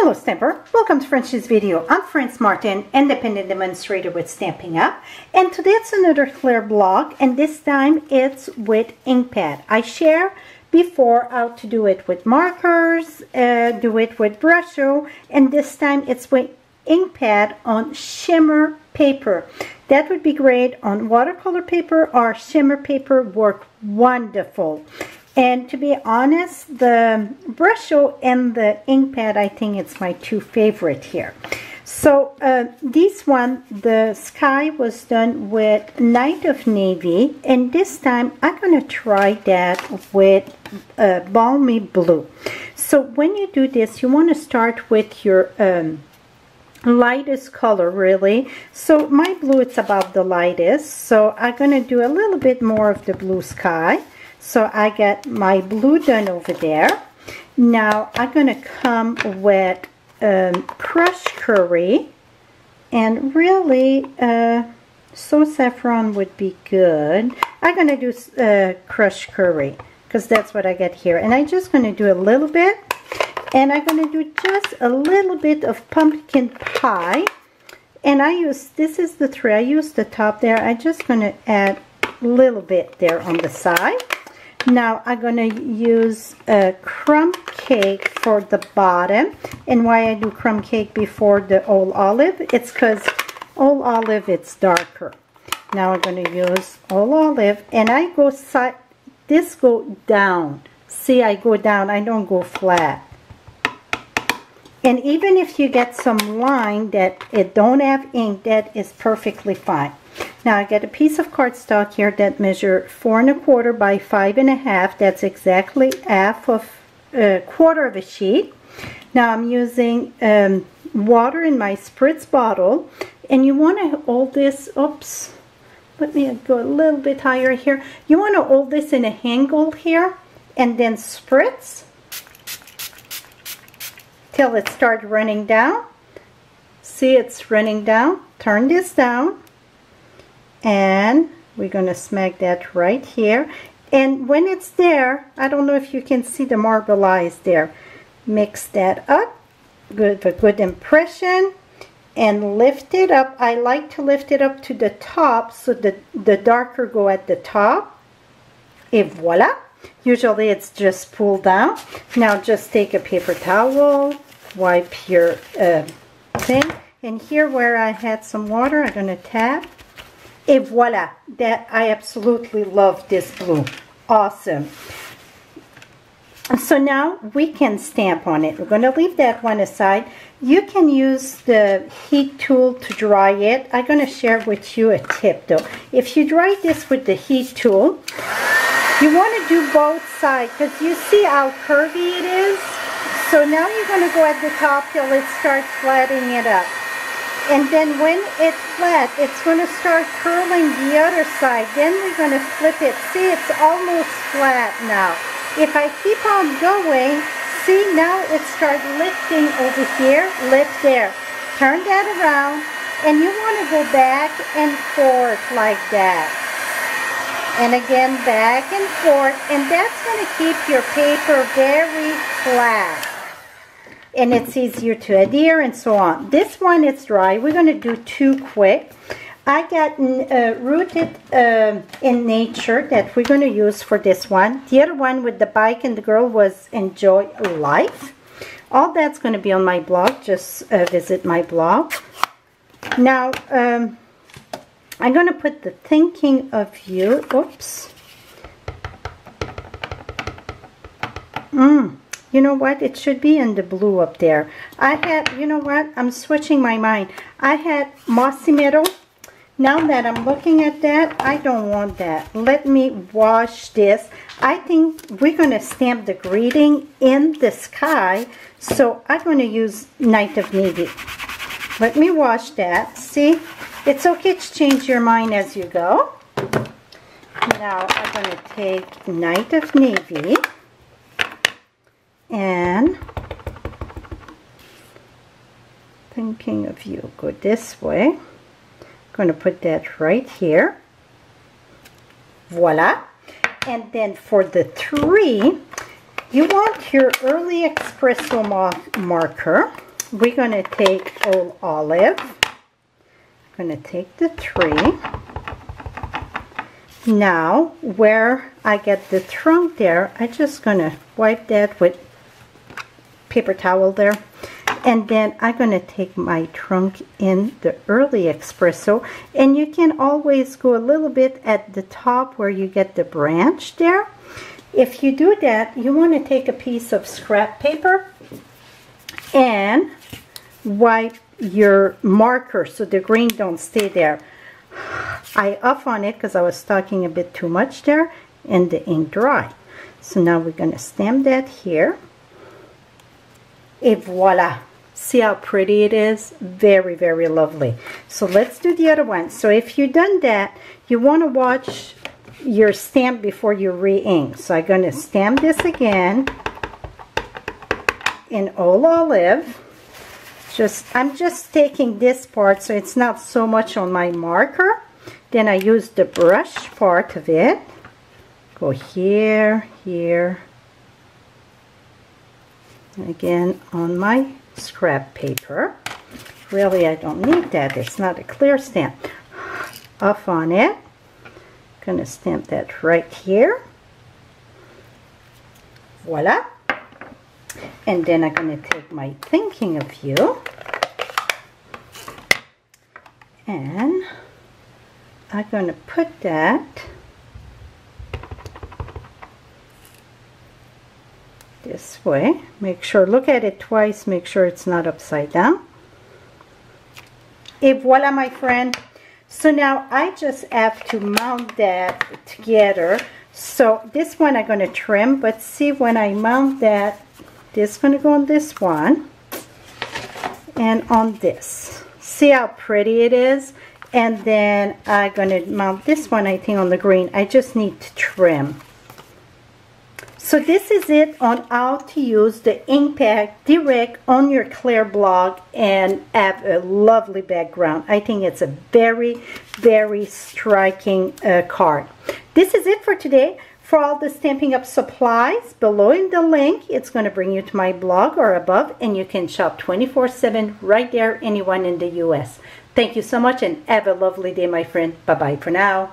Hello Stamper, welcome to French's video. I'm Frances Martin, independent demonstrator with Stampin' Up, and today it's another clear blog, and this time it's with ink pad. I share before how to do it with markers, do it with Brusho, and this time it's with ink pad on shimmer paper. That would be great on watercolor paper or shimmer paper, work wonderful. And to be honest, the Brusho and the ink pad, I think it's my two favorite here. So this one, the sky was done with Night of Navy, and this time I'm going to try that with Balmy Blue. So when you do this, you want to start with your lightest color, really. So my blue, it's about the lightest, so I'm going to do a little bit more of the blue sky. So I got my blue done over there. Now I'm going to come with crushed curry, and really so saffron would be good. I'm going to do crushed curry because that's what I got here, and I'm just going to do a little bit, and I'm going to do just a little bit of pumpkin pie. And I use, this is the tray, I use the top there. I'm just going to add a little bit there on the side. Now I'm going to use a crumb cake for the bottom. And why I do crumb cake before the old olive, it's because old olive, it's darker. Now I'm going to use old olive, and I go side, this go down. See, I go down, I don't go flat. And even if you get some line that it don't have ink, that is perfectly fine. Now I got a piece of cardstock here that measure 4 1/4 by 5 1/2. That's exactly half of a quarter of a sheet. Now I'm using water in my spritz bottle, and you want to hold this. Oops, let me go a little bit higher here. You want to hold this in an angle here, and then spritz till it starts running down. See, it's running down. Turn this down. And we're going to smack that right here. And when it's there, I don't know if you can see the marble eyes there. Mix that up. Good, a good impression. And lift it up. I like to lift it up to the top so that the darker go at the top. Et voila. Usually it's just pulled down. Now just take a paper towel. Wipe your thing. And here where I had some water, I'm going to tap. Et voila, that I absolutely love this blue. Awesome. So now we can stamp on it. We're going to leave that one aside. You can use the heat tool to dry it. I'm going to share with you a tip though. If you dry this with the heat tool, you want to do both sides because you see how curvy it is. So now you're going to go at the top till it starts flattening it up. And then when it's flat, it's going to start curling the other side. Then we're going to flip it. See, it's almost flat now. If I keep on going, see, now it starts lifting over here, lift there. Turn that around, and you want to go back and forth like that. And again, back and forth. And that's going to keep your paper very flat. And it's easier to adhere and so on. This one, it's dry. We're going to do two quick. I got Rooted in Nature that we're going to use for this one. The other one with the bike and the girl was Enjoy Life. All that's going to be on my blog. Just visit my blog. Now, I'm going to put the Thinking of You. Oops. You know what? It should be in the blue up there. I had, you know what? I'm switching my mind. I had Mossy Meadow. Now that I'm looking at that, I don't want that. Let me wash this. I think we're going to stamp the greeting in the sky. So I'm going to use Night of Navy. Let me wash that. See? It's okay to change your mind as you go. Now I'm going to take Night of Navy. And Thinking of You, go this way. I'm going to put that right here. Voila. And then for the 3, you want your early espresso marker. we're going to take Old Olive. I'm going to take the 3. Now, where I get the trunk there, I'm just going to wipe that with paper towel there. And then I'm going to take my trunk in the early espresso. And you can always go a little bit at the top where you get the branch there. If you do that, you want to take a piece of scrap paper and wipe your marker so the green don't stay there. I off on it because I was talking a bit too much there, and the ink dry. So now we're going to stamp that here. Et voila! See how pretty it is? Very, very lovely. So let's do the other one. So if you've done that, you want to watch your stamp before you re-ink. So I'm going to stamp this again in Old Olive. I'm just taking this part so it's not so much on my marker. Then I use the brush part of it. Go here, here. Again on my scrap paper. Really, I don't need that. It's not a clear stamp. Off on it. Gonna stamp that right here. Voila. And then I'm gonna take my Thinking of You, and I'm gonna put that this way. Make sure, look at it twice, make sure it's not upside down. Et voila, my friend. So now I just have to mount that together. So this one I'm going to trim, but see, when I mount that, this is going to go on this one and on this. See how pretty it is? And then I'm going to mount this one, I think, on the green. I just need to trim. So this is it on how to use the ink pad direct on your clear block and have a lovely background. I think it's a very, very striking card. This is it for today. For all the Stampin' Up supplies, below in the link, it's going to bring you to my blog or above, and you can shop 24/7 right there, anyone in the US. Thank you so much and have a lovely day, my friend. Bye-bye for now.